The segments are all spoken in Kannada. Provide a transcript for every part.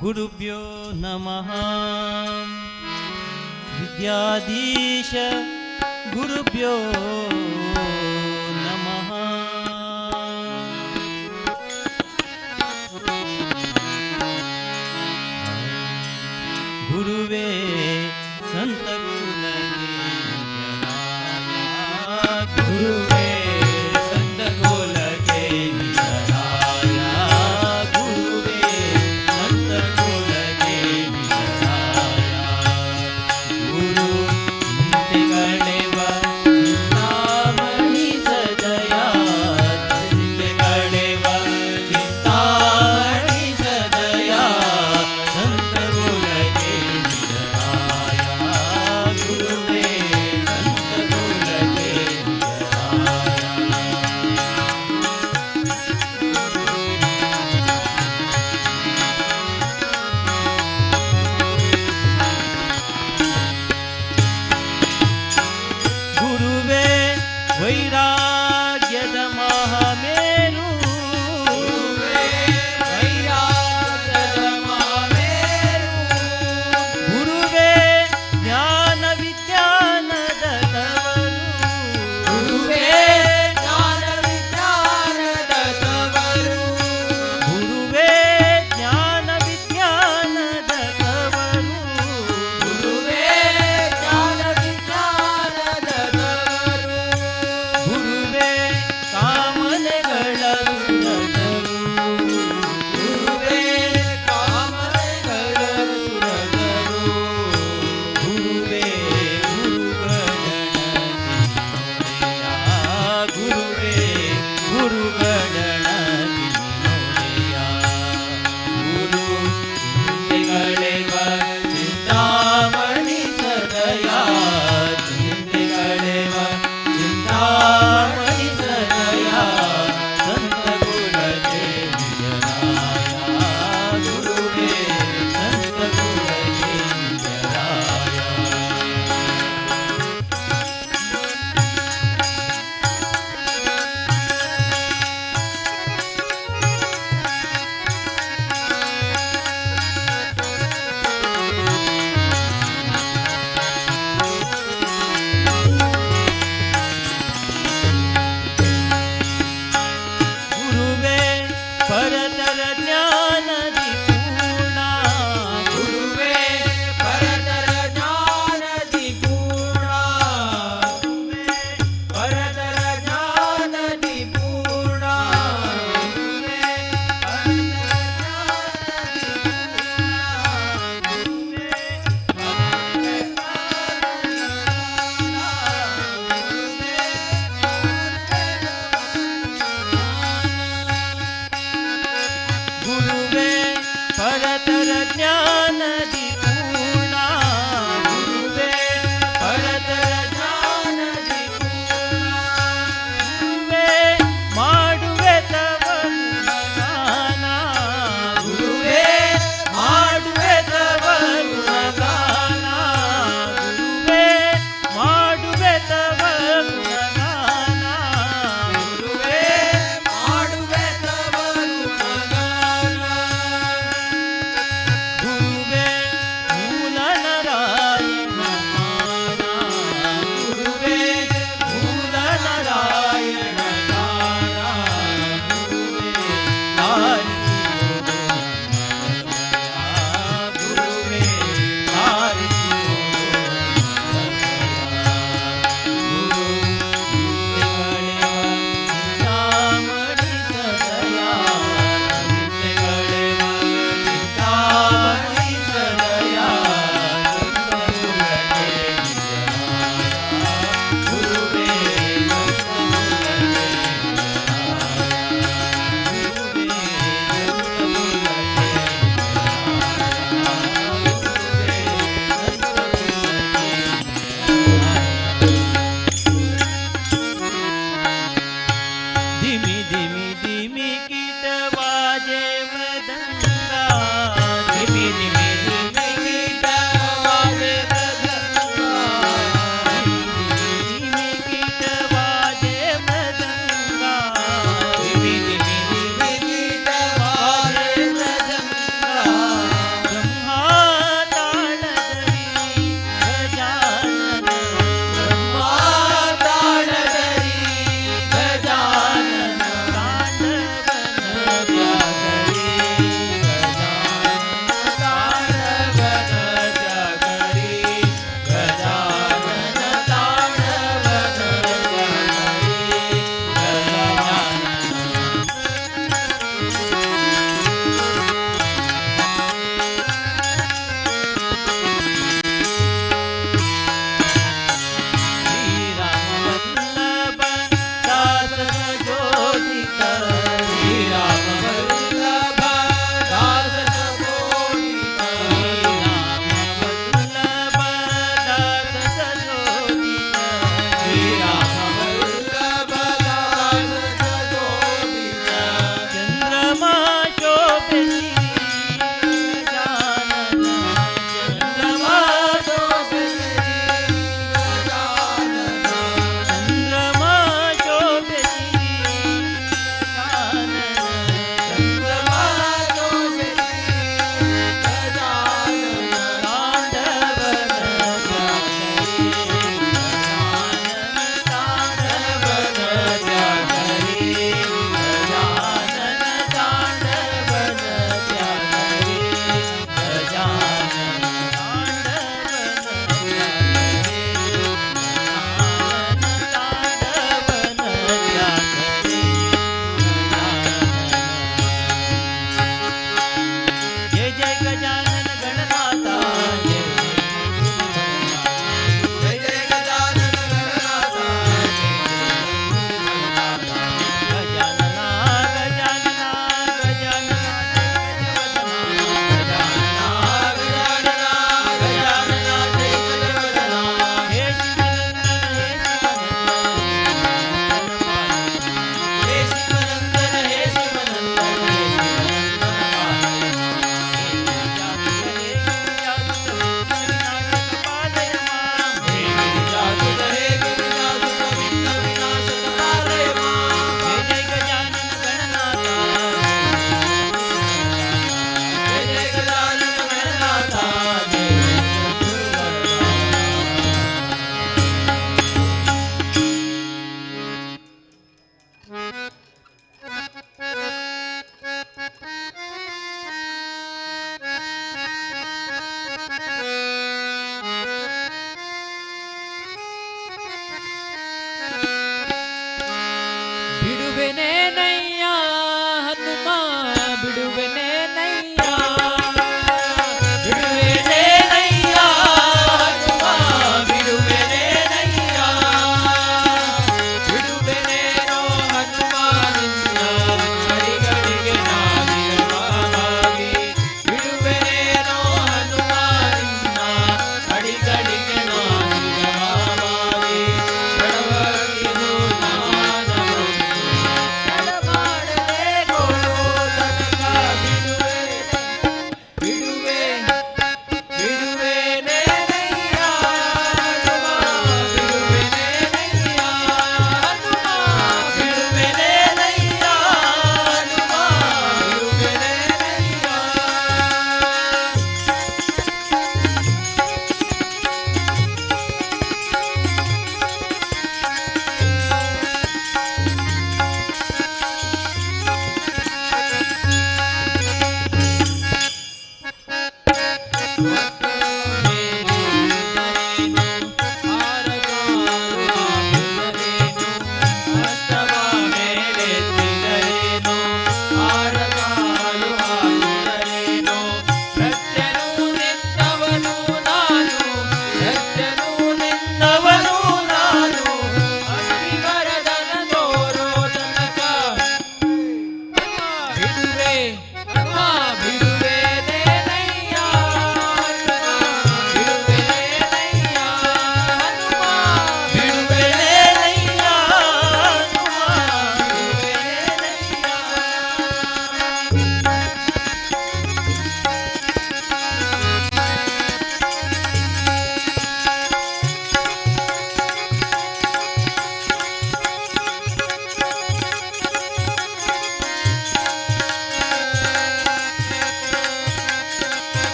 गुरुभ्यो नमः। विद्याधीश गुरुभ्यो नमः। गुरुवे संत गुरुवे संत कुल के निधनाया, गुरुवे संत कुल के निधनाया। गुरु चिंते कड़ेव चिंतामणि सदया, चिंते कड़ेव चिंतामणि सदया। संत कुल के निधनाया, गुरुवे संत कुल के निधनाया।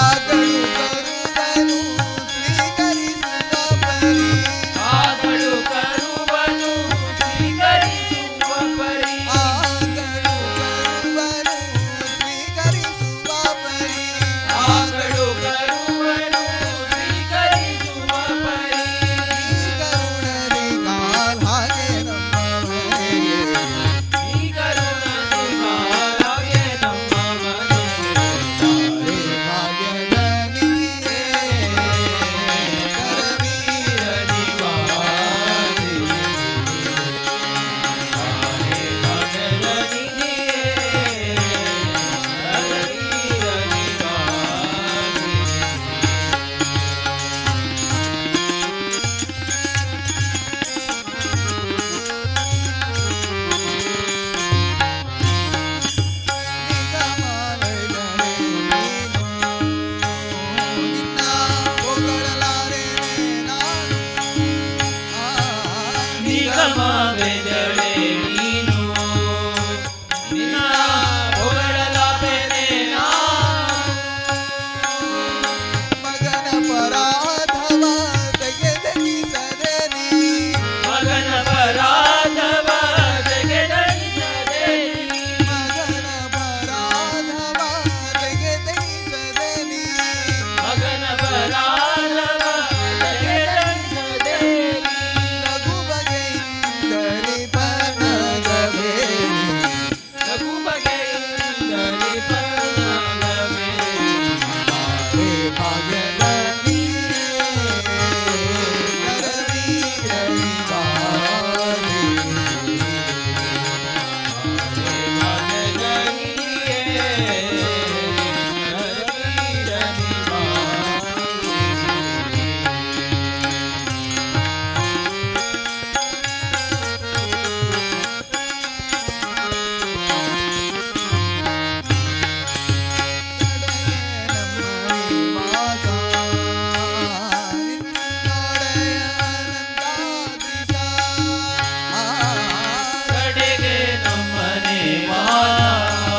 ಆಗಲು ಕರುವನು ಸ್ವೀಕರಿಸುವ ಪರಿ ಆಗಲು ಕರುವನು ಸ್ವೀಕರಿಸುವ ಪರಿ ಆಗಲು ಕರುವನು ಸ್ವೀಕರಿಸುವ ಪರಿ ಆಗಲು ಕರುವನು ಸ್ವೀಕರಿಸುವ ಪರಿ ಈ ಕರುಣನೆ ಕಾಲ್ ಹಾಗೆ ನಮ್ಮ ಮನೆಗೆ ಈ ಕರುಣನೆ ಕಾಲಾಗೆ ನಮ್ಮ ಮನೆಗೆ ಹೇ ಭಾಗ್ಯದ ನಿಧಿಯೇ ಕರವೀರ ನಿವಾಸಿ ಹೇ ಭಗದ ನಿಧಿಯೇ ಕರವೀರ ನಿವಾಸಿ ನಿಗಮವದನೆ ನೀನು ನಿನ್ನ ಹೊಗಳಲಾರೆನೆ ನಾನು ನಿಗಮವೆದಳೆ ನೀನು ನಿನ್ನ ಹೊಗಳಲಾಪೆನೆ ನಾನು ಮಗನ ಪರಾಧವ ತೆಗೆದಗಿಸದೆ ನೀ ಮಗನ ಪರಾಧವ ತೆಗೆದಣಿಸದೆ ನೀ ಮಗನ ಪರಾಧವ ತೆಗೆದಗಿಸದೆ ನೀ ಮಗನ ಪರಾಧವ ತೆಗೆದಣಿಸದೆ ನೀ ಲಘು ಬಗೆಯಿಂದಲೇ ಪನಗಬೇಡಿ ಲಘು ಬಗೆಯಿಂದಲೇ ಪರನಾಗಬೇಡಿ ಹೇ ಭಾಗ್ಯದ ನೀನೇ ಕರವೀರ ನಿವಾಸಿ ಭಗದ ನಿಧಿಯೇ ಕರವೀರ ಕಡೆಗೆ ನಮ್ಮನೆ ವಾಸ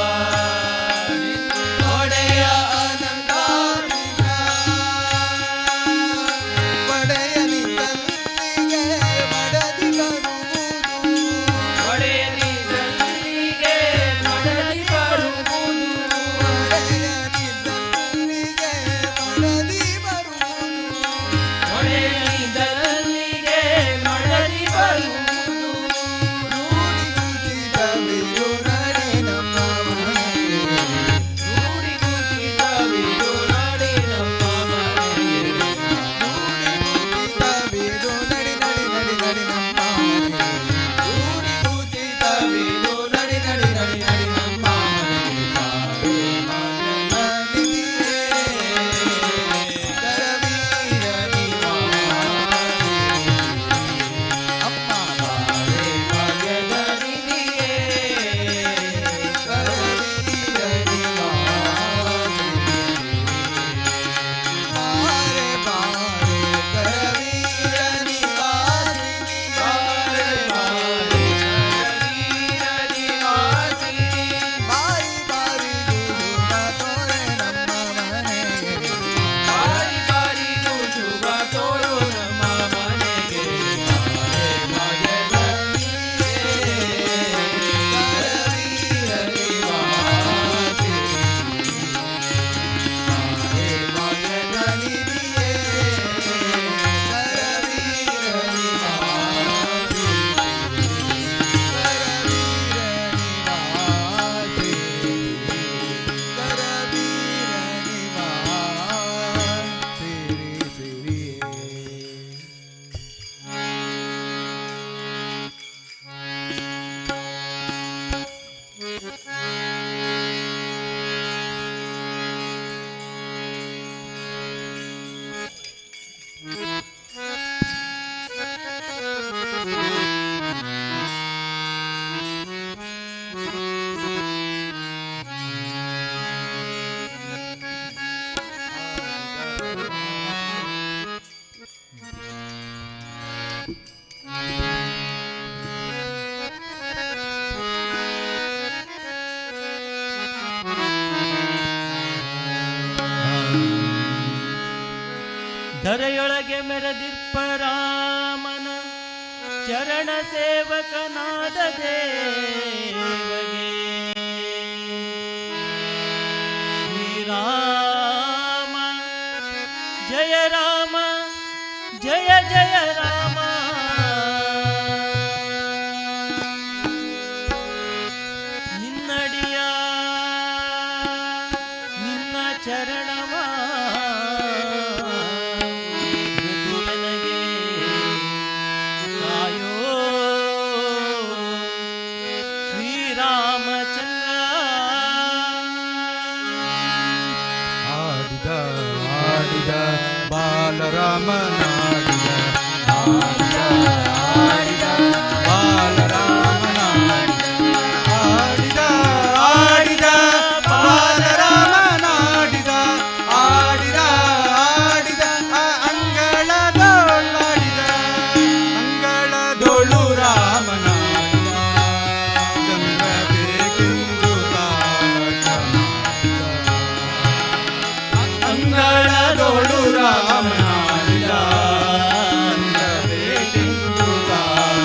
ಮೆರೆಗೆ ಮೆರೆದಿಪ್ಪ ರಾಮನ ಚರಣ ಸೇವಕನಾದ ದೇವಗೆ ಶ್ರೀರಾಮ ಜಯ ರಾಮ ಜಯ ಜಯ ರಾಮ ನಿನ್ನಡಿಯ ನಿನ್ನ ಚರಣವ ಮೃದುವೆನಗೆ ಕಾಯೋ ಶ್ರೀರಾಮಚಂದ್ರ ಆಡಿದ ಆಡಿದ ಬಾಲರಾಮನಾಡಿದ ಆಡಿದ ಆಡಿದ ಬಾಲರಾಮನಾಡಿದ ಆಡಿದ ಆಡಿದ ಬಾಲರಾಮನಾಡಿದ ಆಡಿದ ಆಡಿದ ಅಂಗಳದೊಳಾಡಿದ ಅಂಗಳದೊಳು ರಾಮನಾಡಿದ ಚಂದ್ರಬೇಕೆಂದು ಕಾಟನಾಡಿದ ಅಂಗಳದೊಳು ರಾಮನಾಡಿದ ಚಂದ್ರಬೇಕೆಂದು ಕಾಟನಾಡಿದ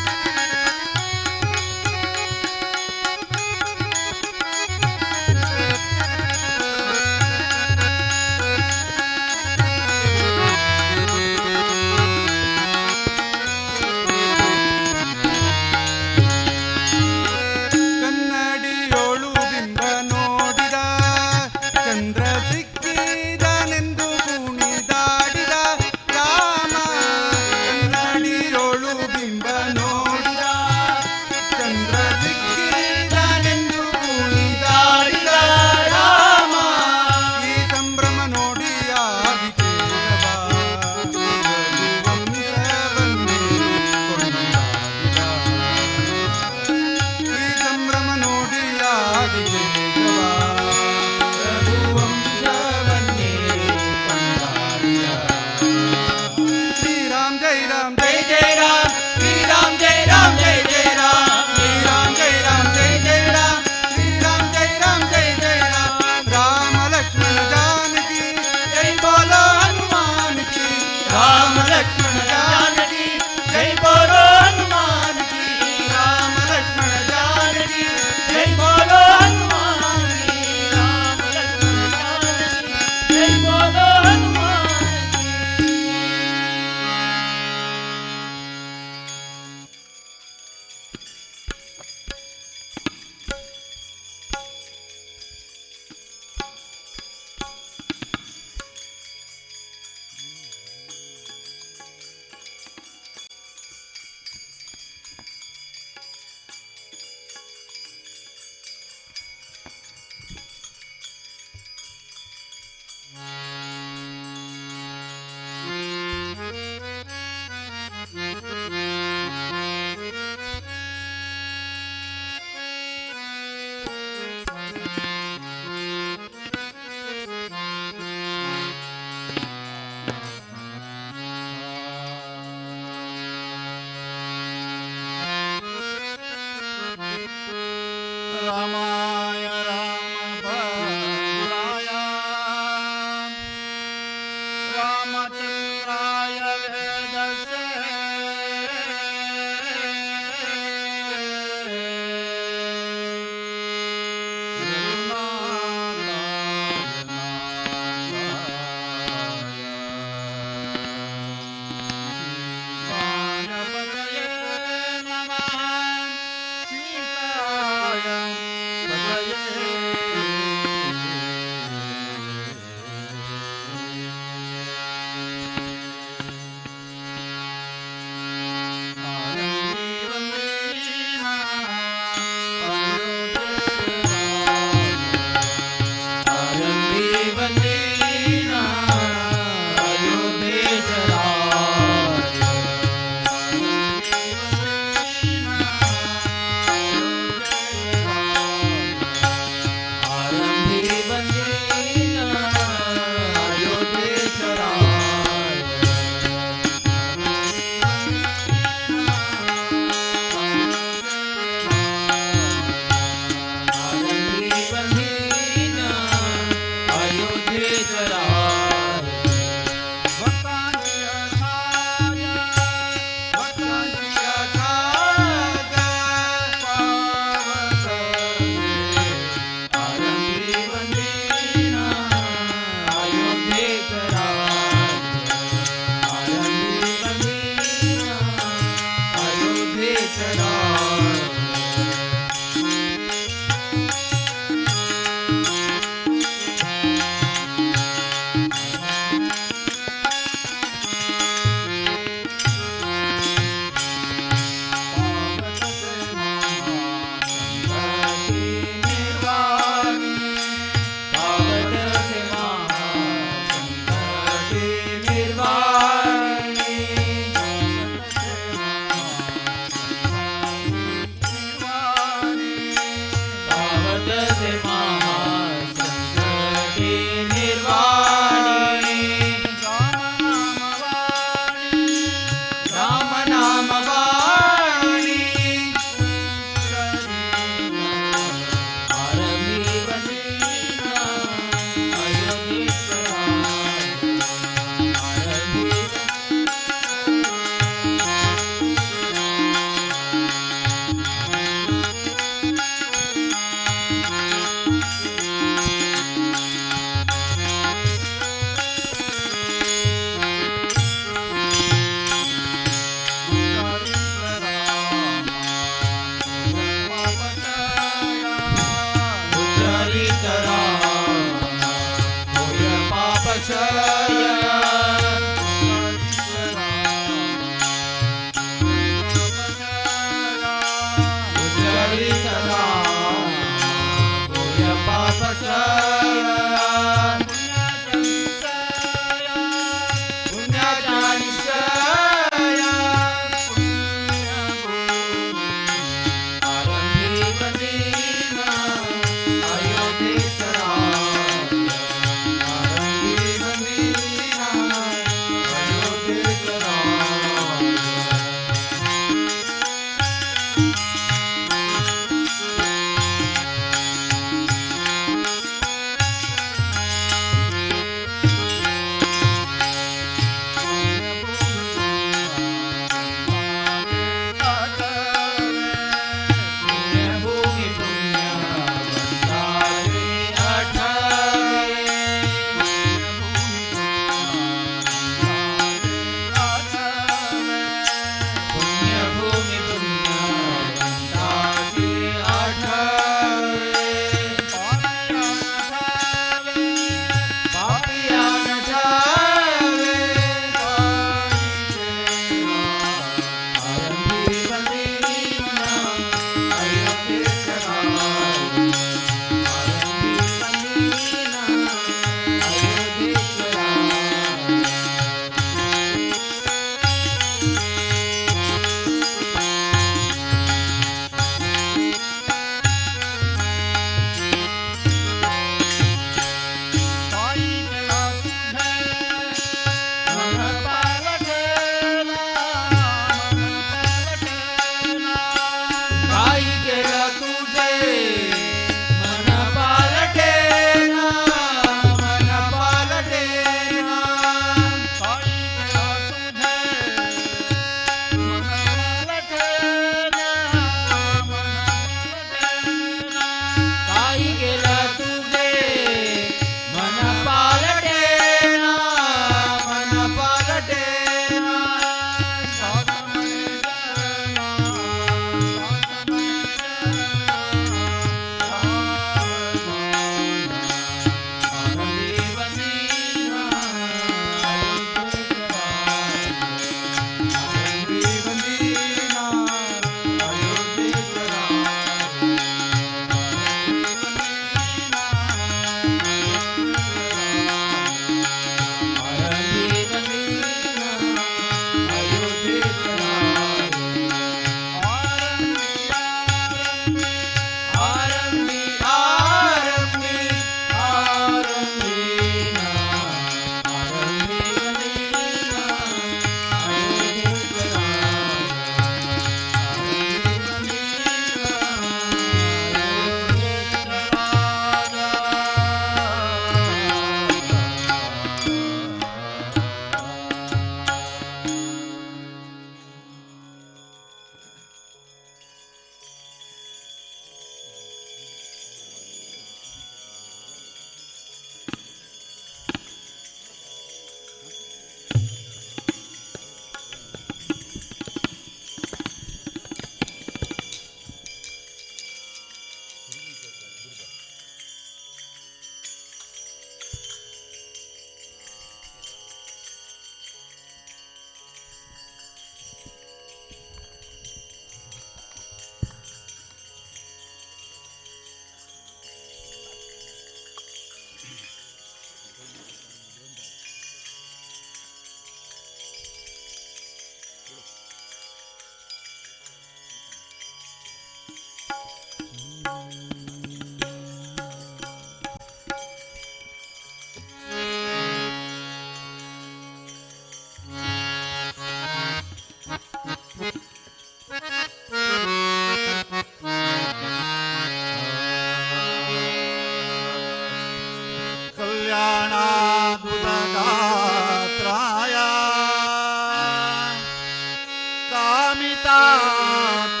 नाथ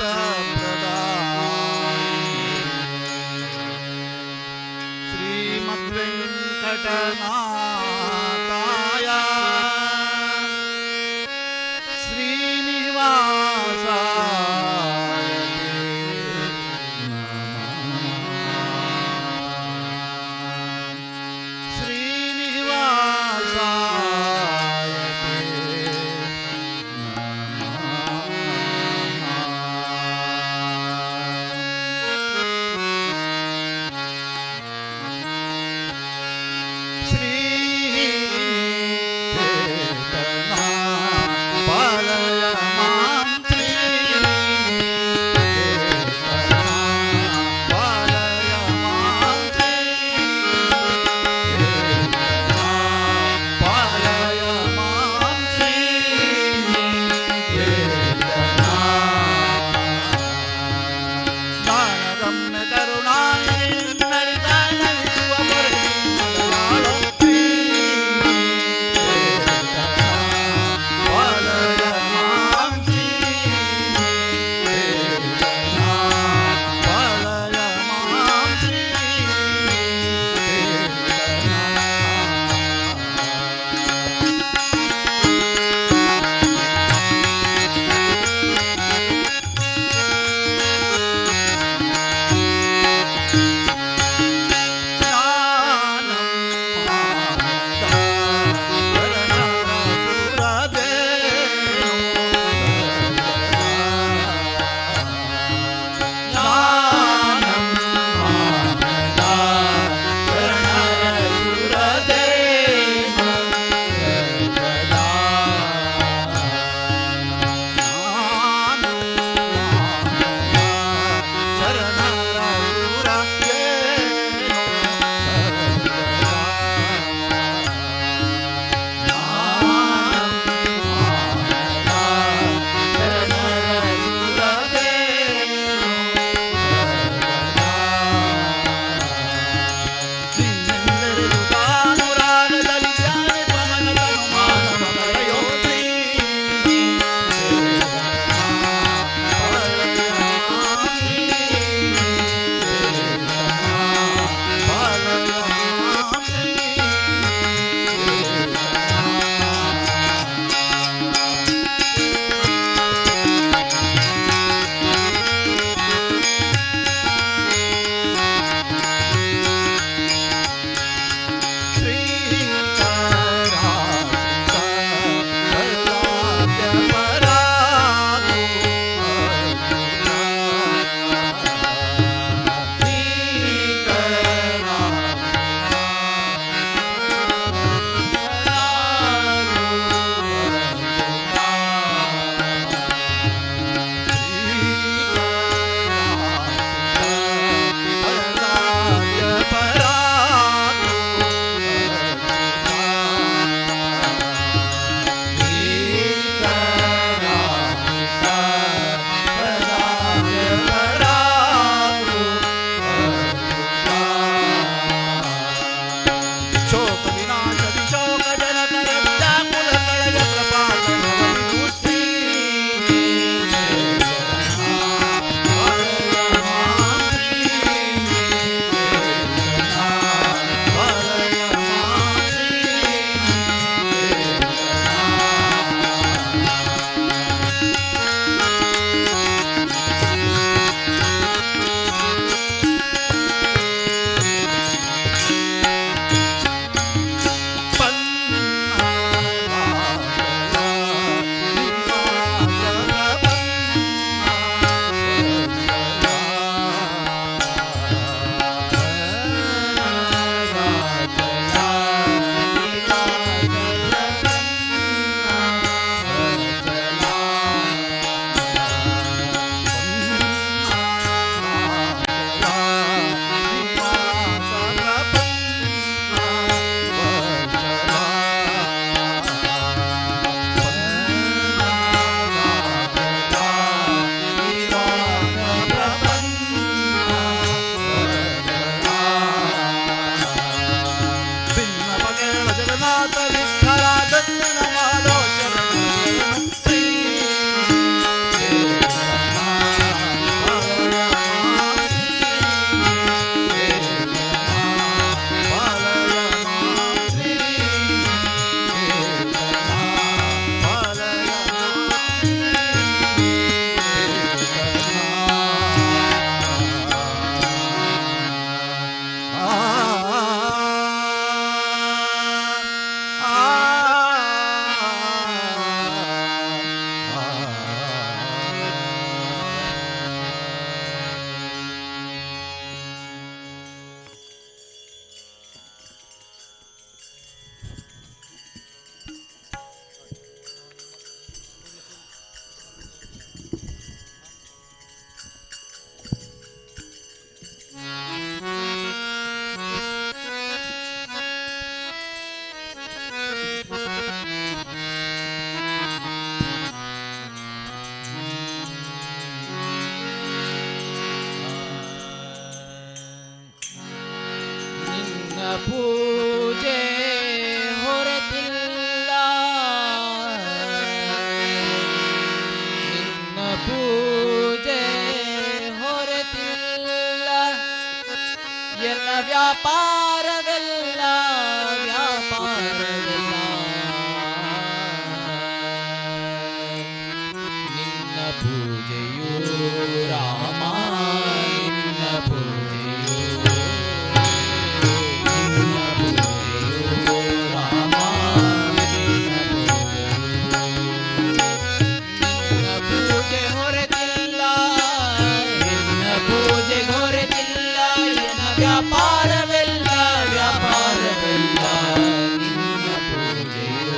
श्रीमद्वेङ्कटनाथाय श्रीनिवासाय श्रीनिवासाय ಪೂಜೆ ಹೊರತಿಲ್ಲ ನಿನ್ನ ಪೂಜೆ ಹೊರತಿಲ್ಲ ಎಲ್ಲ ವ್ಯಾಪಾರವೆಲ್ಲ ವ್ಯಾಪಾರವೆಲ್ಲ ನಿನ್ನ ಪೂಜೆಯು ರಾಮ ನಿನ್ನ ಪೂಜೆಯು ನಿನ್ನ ಪೂಜೆಯು ರಾಮ ನಿನ್ನ ಪೂಜೆ ಹೊರತಿಲ್ಲ ನಿನ್ನ ಪೂಜೆ ಹೊರತಿಲ್ಲ ಎನ್ನ ವ್ಯಾಪಾರವೆಲ್ಲ ವ್ಯಾಪಾರವೆಲ್ಲ ನಿನ್ನ ಪೂಜೆಯು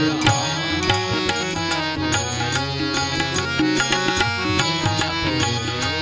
ರಾಮ ನಿನ್ನ ಪೂಜೆಯು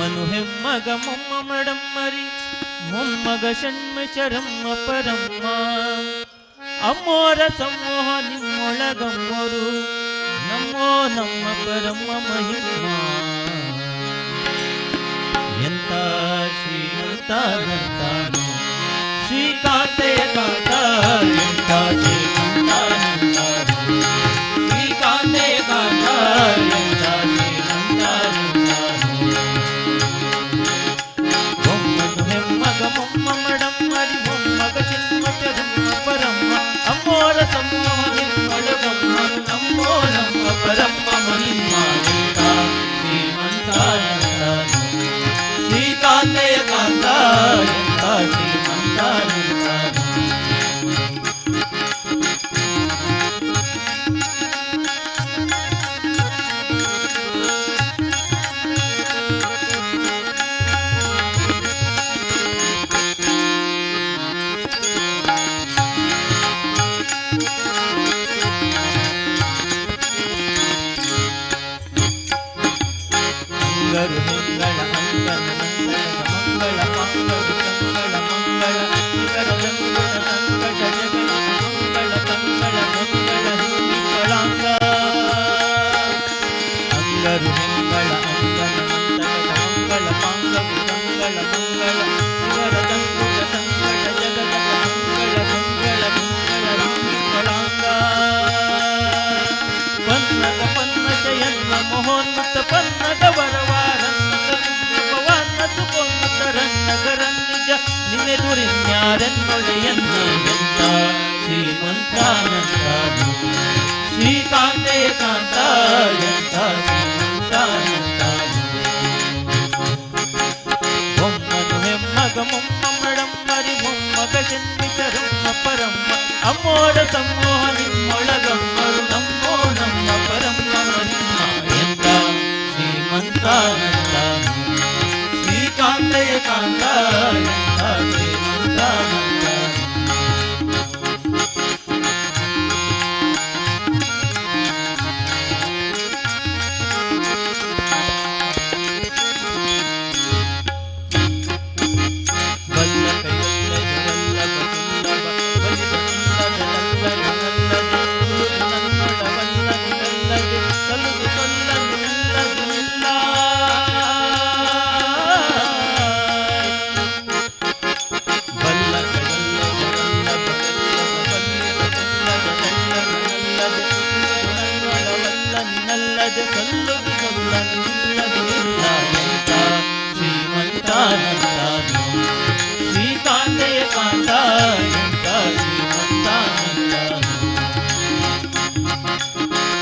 ಬೊಮ್ಮನು ಹೆಮ್ಮಗ ಮೊಮ್ಮ ಮಡಮ್ಮರಿ ಮೊಮ್ಮಗ ಷಣ್ಮಚರಮ್ಮ ಪರಮ್ಮ ಅಮ್ಮೋರ ಸಮೂಹ ನಿಮ್ಮೊಳಗಮ್ಮರು ನಮ್ಮೋ ನಮ್ಮ ಪರಮ್ಮ ಮಹಿಮ ಎಂತ ಶ್ರೀಮಂತಾನಂತಾನು ಶ್ರೀಕಾಂತೆಯ ಕಾಂತ ಎಂತ ಶ್ರೀಮಂತಾನಂತಾನು ಶ್ರೀಕಾಂತೆಯ ಕಾಂತ ಎಂತ ಶ್ರೀಮಂತಾನಂತಾನು ಬೊಮ್ಮನು ಹೆಮ್ಮಗ ಮೊಮ್ಮ ಮಡಮ್ಮರಿ ಮೊಮ್ಮಗ ಷಣ್ಮಚರಮ್ಮ ಪರಮ್ಮ ಅಮ್ಮೋರ ಸಮೂಹ ನಿಮ್ಮೊಳಗಮ್ಮರು ನಮ್ಮೋ ನಮ್ಮ ಪರಮ್ಮ ಮಹಿಮ ಎಂತ ಶ್ರೀಮಂತಾನಂತಾನು ಶ್ರೀಕಾಂತೆಯ ಕಾಂತ ಎಂತ ಶ್ರೀಮಂತಾನಂತಾನು ಅಂಗರು ಹೆಂಗಳ ಅಂಗನ ಮಂಗಳ ಮಂಗಳು ಕಂಗಳ ಮಂಗಳ ಅಂಗರ ಲಂಗನ ಸಂಕಟ ಜಗನ ಮಂಗಳ ಕಂಗಳ ಮಂಗಳ ಹಿಂಗಳಾಂಗ ಅಂಗರು ಹೆಂಗಳ ಅಂಗನ ಮಂಗಳ ಪಾಂಗವು ಕಂಗಳ ಮಂಗಳ ಅಂಗರ ಲಂಗುಟ ಸಂಕಟ ಜಗದ ಮಂಗಳ ಮಂಗಳ ಮಂಗಳ ಹಿಂಗಳಾಂಗ ಪನ್ನದ ಪನ್ನಶಯನ್ನ ಮಹೋನ್ನತ ಪನ್ನದ ನಿನ್ನೆದುರಿನ್ಯಾರೆನ್ನೊಡೆಯನ್ನೇ ಎಂತ ಶ್ರೀಮಂತಾನಂತಾನು ಶ್ರೀಕಾಂತೆಯ ಕಾಂತ ಎಂತ ಶ್ರೀಮಂತಾನಂತಾನು ಬೊಮ್ಮನು ಹೆಮ್ಮಗ ಮೊಮ್ಮ ಮಡಮ್ಮರಿ ಮೊಮ್ಮಗ ಷಣ್ಮಚರಮ್ಮ ಪರಮ್ಮ ಅಮ್ಮೋರ ಸಮೂಹ ನಿಮ್ಮೊಳಗಮ್ಮರು ನಮ್ಮೋ ನಮ್ಮ ಪರಮ್ಮ ಮಹಿಮ ಎಂತ ಶ್ರೀಮಂತಾನಂತಾನು ಶ್ರೀಕಾಂತೆಯ ಕಾಂತ ಎಂತ ಶ್ರೀಮಂತಾನಂತಾನು ಬಲ್ಲ ಕೈಯಲ್ಲದ ಬಲಿದ ನನ್ನೊಡವಲ್ಲದೆ ಕಲುದು ಕೊಲ್ಲನಿಲ್ಲದಿಲ್ಲ ನಲ್ಲದೆ ಕಲ್ಲುದು ಕೊಲ್ಲನಿಲ್ಲದಿಲ್ಲ ಎಂತ ಶ್ರೀಮಂತಾನಂತಾನು ಶ್ರೀಕಾಂತೆಯ ಕಾಂತ ಎಂತ ಶ್ರೀಮಂತಾನಂತಾನು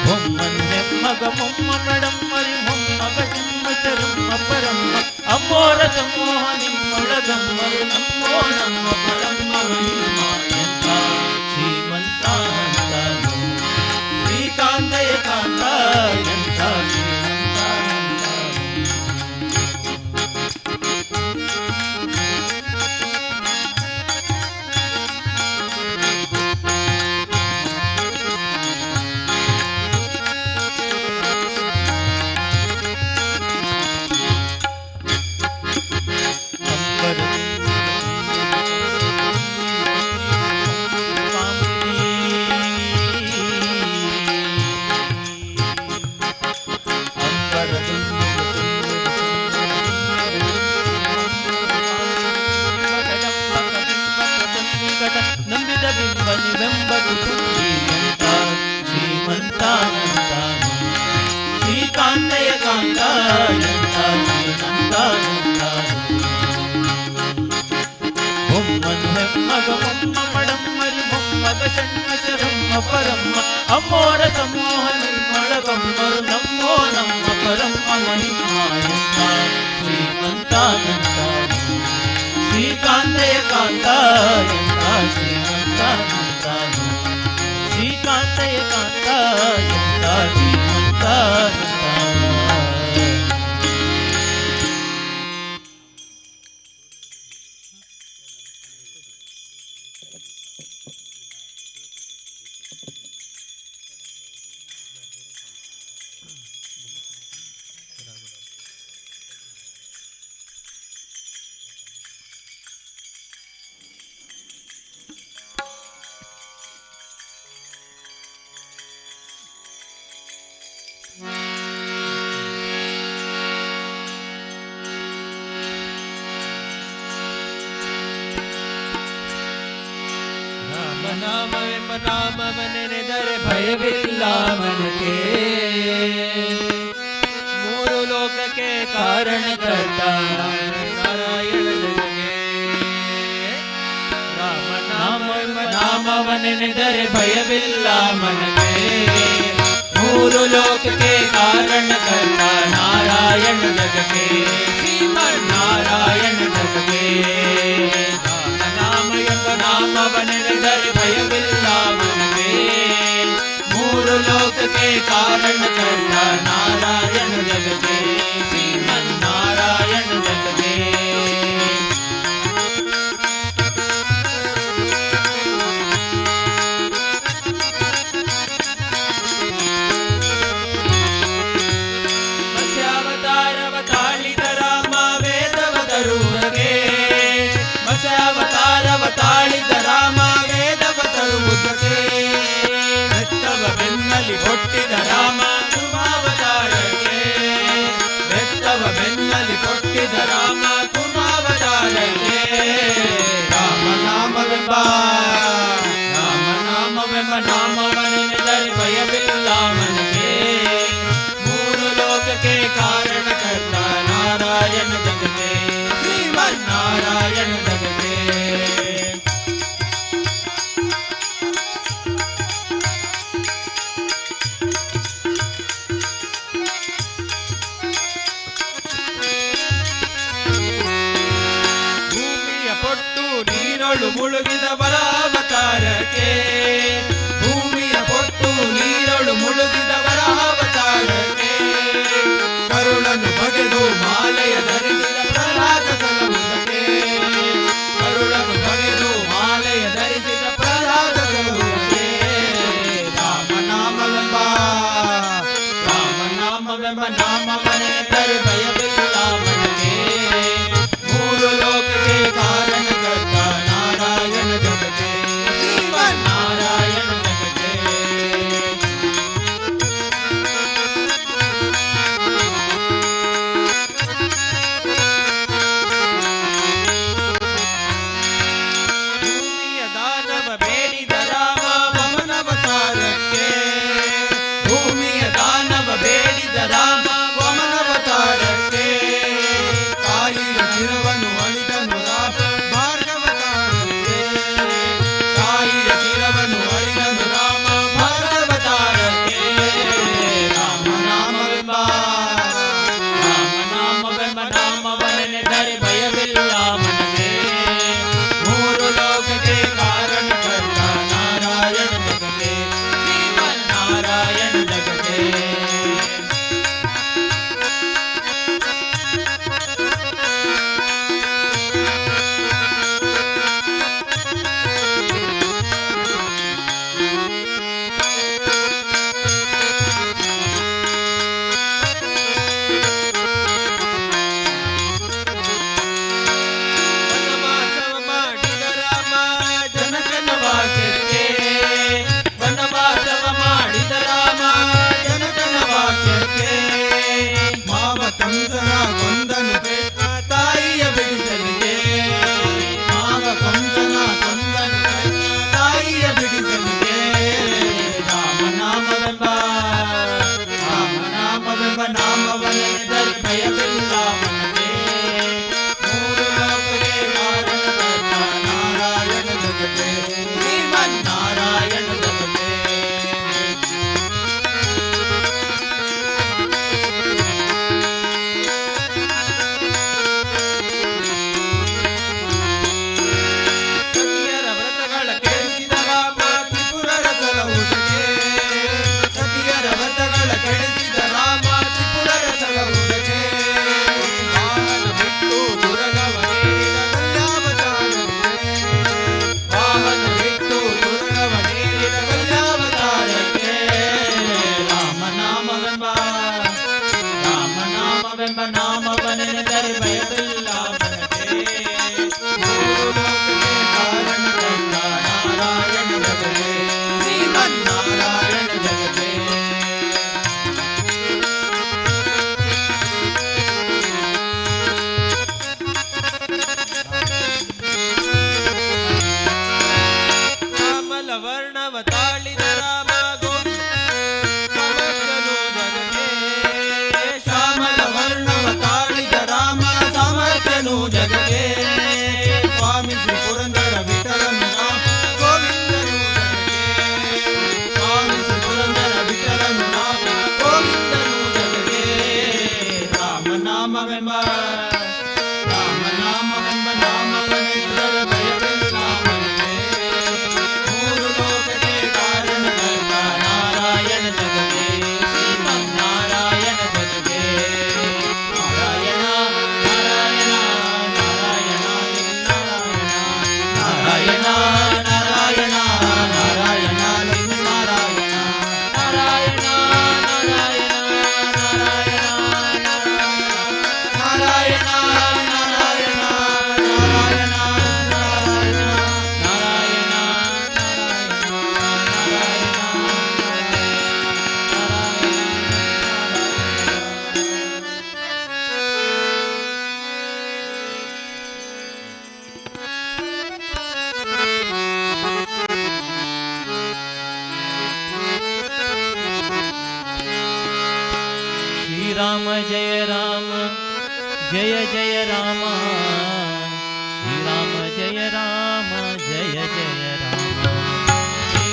ಬೊಮ್ಮನು ಹೆಮ್ಮಗ ಮೊಮ್ಮ ಮಡಮ್ಮರಿ ಮೊಮ್ಮಗ ಷಣ್ಮಚರಮ್ಮ ಪರಮ್ಮ ಅಮ್ಮೋರ ಸಮೂಹ ನಿಮ್ಮೊಳಗಮ್ಮರು ನಮ್ಮೋ ನಮ್ಮ ಪರಮ್ಮ ಮಹಿಮ ಎಂತ ಶ್ರೀಮಂತಾನಂತಾನು ಶ್ರೀಕಾಂತೆಯ ಕಾಂತ ಎಂತ ಶ್ರೀಮಂತಾನಂತಾನು ನಂಬಿದ ಬಿಂಬನಿ ಬೆಂಬದು ಎಂತ ಶ್ರೀಮಂತಾನಂತಾನು ಶ್ರೀಕಾಂತೆಯ ಕಾಂತ ಎಂತ ಶ್ರೀಮಂತಾನಂತಾನು ಬೊಮ್ಮನು ಹೆಮ್ಮಗ ಮೊಮ್ಮ ಮಡಮ್ಮರಿ ಮೊಮ್ಮಗ ಷಣ್ಮಚರಮ್ಮ ಪರಮ್ಮ ಅಮ್ಮೋರ ಸಮೂಹ ನಿಮ್ಮೊಳಗಮ್ಮರು ನಮ್ಮೋ ನಮ್ಮ ಪರಮ್ಮ ಮಹಿಮ ಎಂತ ಶ್ರೀಮಂತಾನಂತಾನು ಶ್ರೀಕಾಂತೆಯ ಕಾಂತ ಎಂತ ಶ್ರೀಮಂತಾನಂತಾನು ಶ್ರೀಕಾಂತೆಯ ಕಾಂತ ಎಂತ ಶ್ರೀಮಂತಾನಂತಾನು ನಾಮವನೆನೆದರೆ ಭಯವಿಲ್ಲ ಮನಕ್ಕೆ ಮೂರು ಲೋಕಕ್ಕೆ ಕಾರಣಕರ್ತ ನಾರಾಯಣ ಜಗಕ್ಕೆ ರಾಮ ನಾಮವನೆನೆದರೆ ಭಯವಿಲ್ಲ ಮನಕ್ಕೆ ಮೂರು ಲೋಕಕ್ಕೆ ಕಾರಣಕರ್ತ ನಾರಾಯಣ ಜಗಕ್ಕೆ ಶ್ರೀಮನ್ನಾರಾಯಣ ಜಗಕ್ಕೆ ನಾಮ ಎಂಬ ನಾಮವನೆನೆದರೆ ಭಯವಿಲ್ಲ ಮನಕ್ಕೆ ಮೂರು ಲೋಕಕ್ಕೆ ಕಾರಣಕರ್ತ ನಾರಾಯಣ ಜಗಕ್ಕೆ ಶ್ರೀಮನ್ನಾರಾಯಣ ಜಗಕ್ಕೆ ತಾಳಿದ ರಾಮ ವೇದವ ತರುವುದಕ್ಕೆ ಬೆಟ್ಟವ ಬೆನ್ನಲಿ ಕೊಟ್ಟಿದ ರಾಮ ಕುಮಾವತಾರಕ್ಕೆ ಬೆಟ್ಟವ ಬೆನ್ನಲಿ ಕೊಟ್ಟಿದ ರಾಮ ಕುಮಾವತಾರಕ್ಕೆ ರಾಮನಾಮವೆಂಬ ನಾಮವನೆನೆದರೆ ಭಯವಿಲ್ಲ ಮನಕ್ಕೆ ಮೂರು ಲೋಕಕ್ಕೆ ಕಾರಣಕರ್ತ ನಾರಾಯಣ ಜಗಕ್ಕೆ ಶ್ರೀಮನ್ನಾರಾಯಣ ಜಗಕ್ಕೆ ಮುಳುಗಿದ ಬರಾವತಾರಕ್ಕೆ ಭೂಮಿಯ ಪೊಟ್ಟು ನೀರಳು ಮುಳುಗಿದ ಬರಾವತಾರಕ್ಕೆ ಕರುಳನ್ನು ಬಗೆದು ಮಾಲೆಯ ಧರಿಸಿದ ಪ್ರಹ್ಲಾದ ಸಲಹುದಕ್ಕೆ ಕರುಳನ್ನು ಬಗೆದು ಮಾಲೆಯ ಧರಿಸಿದ ಪ್ರಹ್ಲಾದ ಸಲಹುದಕ್ಕೆ ರಾಮನಾಮವೆಂಬ ನಾಮವನೆನೆದರೆ ಭಯವಿಲ್ಲ ಮನಕ್ಕೆ ಮೂರು ಲೋಕಕ್ಕೆ ಕಾರಣಕರ್ತ ನಾರಾಯಣ ಜಗಕ್ಕೆ ಶ್ರೀಮನ್ನಾರಾಯಣ ಜಗಕ್ಕೆ ಭೂಮಿಯ ದಾನವ ಬೇಡಿದ ರಾಮ ವಮನವತಾರಕ್ಕೆ ಭೂಮಿಯ ದಾನವ ಬೇಡಿದ ರಾಮ ವಮನವತಾರಕ್ಕೆ ತಾಯಿಯ ಶಿರವನ್ನು ಅಳಿದನು ರಾಮ ಭಾರ್ಗವತಾರಕ್ಕೆ ತಾಯಿಯ ಶಿರವನ್ನು ಅಳಿದನು ರಾಮ ಭಾರ್ಗವತಾರಕ್ಕೆ ರಾಮನಾಮವೆಂಬ ನಾಮವನೆನೆದರೆ ಭಯವಿಲ್ಲ ಮನಕ್ಕೆ ಮೂರು ಲೋಕಕ್ಕೆ ಕಾರಣಕರ್ತ ನಾರಾಯಣ ಜಗಕ್ಕೆ ಶ್ರೀಮನ್ನಾರಾಯಣ ಜಗಕ್ಕೆ ವನವಾಸವ ಮಾಡಿದ ರಾಮ ಜನಕನ ವಾಕ್ಯಕ್ಕೆ ಮಾವ ಕಂಸನ ಕೊಂದನು ಕೃಷ್ಣ ತಾಯಿಯ ಬಿಡಿಸಲಿಗೆ ಮಾವ ಕಂಸನ ಕೊಂದನು ಕೃಷ್ಣ ತಾಯಿಯ ಬಿಡಿಸಲಿಗೆ ರಾಮನಾಮವೆಂಬ ನಾಮವನೆನೆದರೆ ಭಯವಿಲ್ಲ ಮನಕ್ಕೆ ಮೂರು ಲೋಕಕ್ಕೆ ಕಾರಣಕರ್ತ ನಾರಾಯಣ ಜಗಕ್ಕೆ ಶ್ರೀಮನ್ನಾರಾಯಣ ಜಗಕ್ಕೆ ಸತಿಯರ ವ್ರತಗಳ ಕೆಡಿಸಿದ ರಾಮ ತ್ರಿಪುರರ ಸಲಹುದಕ್ಕೆ ಸತಿಯರ ವ್ರತಗಳ ಕೆಡಿಸಿದ ರಾಮ ತ್ರಿಪುರರ ಸಲಹುದಕ್ಕೆ ವಾಹನ ಬಿಟ್ಟು ದುರ್ಗವನೇರಿದ ಕಲ್ಯಾವತಾರಕ್ಕೆ ವಾಹನ ಬಿಟ್ಟು ದುರ್ಗವನೇರಿದ ಕಲ್ಯಾವತಾರಕ್ಕೆ ರಾಮನಾಮವೆಂಬ ನಾಮವನೆನೆದರೆ ಭಯವಿಲ್ಲ ಮನಕ್ಕೆ ಮೂರು ಲೋಕಕ್ಕೆ ಕಾರಣಕರ್ತ ನಾರಾಯಣ ಜಗಕ್ಕೆ ಶ್ರೀಮನ್ನಾರಾಯಣ ಜಗಕ್ಕೆ ಕಮಲ ವರ್ಣವ ನಾಮವೆಂಬ ರಾಮನಾಮವೆಂಬ ನಾಮವನೆಂದರೆ ಭಯವಿಲ್ಲ ಮನಕ್ಕೆ. ಮೂರು ಲೋಕಕ್ಕೆ ಕಾರಣಕರ್ತ ನಾರಾಯಣ ಜಗದೇ ಶ್ರೀಮನ್ನಾರಾಯಣ ಜಗದೇ. ನಾರಾಯಣ ನಾರಾಯಣ ನಾರಾಯಣ ನಾರಾಯಣ ನಾರಾಯಣ ನಾರಾಯಣ ನಾರಾಯಣ ನಾರಾಯಣ ನಾರಾಯಣ ನಾರಾಯಣ ನಾರಾಯಣ ನಾರಾಯಣ श्रीराम जय राम जय जय राम श्रीराम जय राम जय जय राम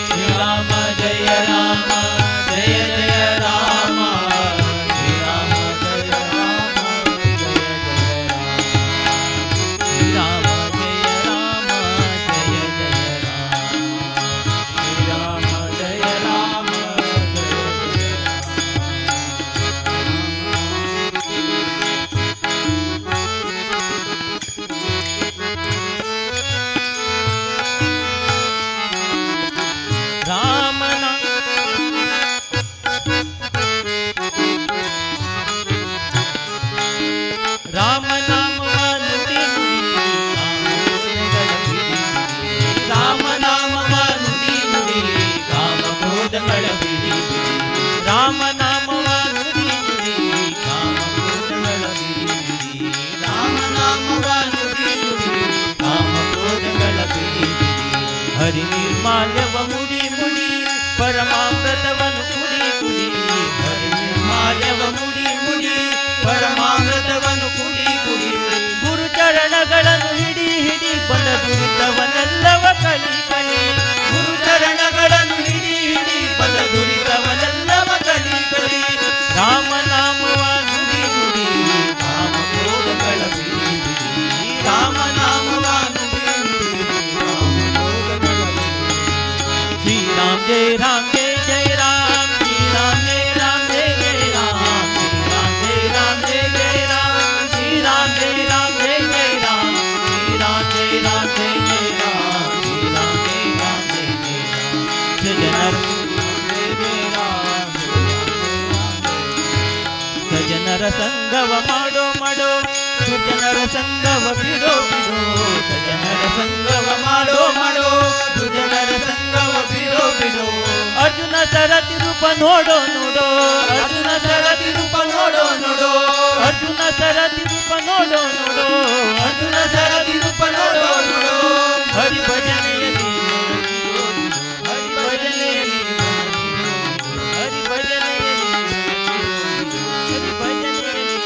श्रीराम जय राम जय जय राम श्रीराम जय राम जय जय राम श्रीराम जय राम जय जय राम श्रीराम जय राम जय जय राम नाम राम नाम नुಡಿ ರಾಮ ನಾಮವ ನುಡಿ ನುಡಿ ಕಾಮಕ್ರೋಧಗಳ ಬಿಡಿ ರಾಮ ನಾಮವ ನುಡಿ ನುಡಿ ಕಾಮಕ್ರೋಧಗಳ ಬಿಡಿ ರಾಮ ನಾಮವ ನುಡಿ ನುಡಿ ಕಾಮಕ್ರೋಧಗಳ ಬಿಡಿ ಹರಿ ನಿರ್ಮಾಲ್ಯವ ಮುಡಿ ಮುಡಿ ಪರಮಾಮೃತವನು ಕುಡಿ ಕುಡಿ ಹರಿ ನಿರ್ಮಾಲ್ಯವ ಮುಡಿ ಮುಡಿ ಪರಮಾಮೃತವನ್ನು ಕುಡಿ ಕುಡಿ ಗುರು ಚರಣಗಳನ್ನು ಹಿಡಿ ಹಿಡಿ ಬಂದ ದುರಿತವನ್ನೆಲ್ಲವ ಕಲಿ ಕಲಿ ಗುರುಚರಣಗಳನ್ನು ಹಿಡಿ ಹಿಡಿ ಬದ ದುರಿತವನೆಲ್ಲವ ಕಲಿ ಕಲಿ ರಾಮ ನಾಮವ ನುಡಿ ನುಡಿ ಕಾಮಕ್ರೋಧಗಳ ಬಿಡಿ ಬಿಡಿ ರಾಮ ನಾಮವ ನುಡಿ ನುಡಿ ಕಾಮಕ್ರೋಧಗಳ ಬಿಡಿ श्री राम जय राम जय जय राम श्री राम जय राम जय जय राम श्री राम जय राम जय जय राम श्री राम जय राम जय जय राम श्री राम जय राम जय जय राम श्री राम जय राम जय जय राम ಸಜನರ ಸಂಗವ ಮಾಡೋ ಮಾಡೋ ಸುಜನರ ಸಂಗವ ಬಿಡೋ ಬಿಡೋ ಸಜನರ ಸಂಗವ ಮಾಡೋ ಮಾಡೋ ಸುಜನರ ಸಂಗವ ಬಿಡೋ ಬಿಡೋ ಅರ್ಜುನ ಸರತಿ ರೂಪ ನೋಡೋ ನೋಡೋ ಅರ್ಜುನ ಸರತಿ ರೂಪ ನೋಡೋ ನೋಡೋ ಅರ್ಜುನ ಸರತಿ ರೂಪ ನೋಡೋ ನೋಡೋ ಅರ್ಜುನ ಸರತಿ ರೂಪ ನೋಡೋ ನೋಡೋ ಹರಿ ಭಜನೆಯಲ್ಲಿ ಹರಿ ಭಜನೆಯಲ್ಲಿ ಹರಿ ಭಜನೆಯಲ್ಲಿ ಹರಿ ಭಜನೆಯಲ್ಲಿ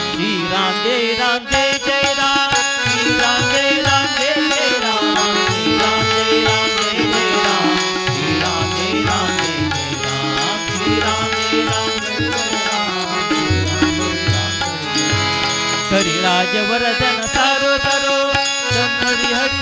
ಶ್ರೀ ರಾಮ್ ಜಯ ರಾಮ್ ಜಯ ಜಯ ರಾಮ್ ಶ್ರೀ ರಾಮ್ ಜಯ ರಾಮ್ ಜಯ ಜಯ ರಾಮ್ ಶ್ರೀ ರಾಮ್ ಜಯ ರಾಮ್ ಜಯ ಜಯ ರಾಮ್ ಶ್ರೀ ರಾಮ್ ಜಯ ರಾಮ್ ಜಯ ಜಯ ರಾಮ್ ಶ್ರೀ ರಾಮ್ ಜಯ ರಾಮ್ ಜಯ ಜಯ ರಾಮ್ ಹರಿ ರಾಜವರದನ ಸಾರೋ ತರೋ ಹರಿ ಹರಿ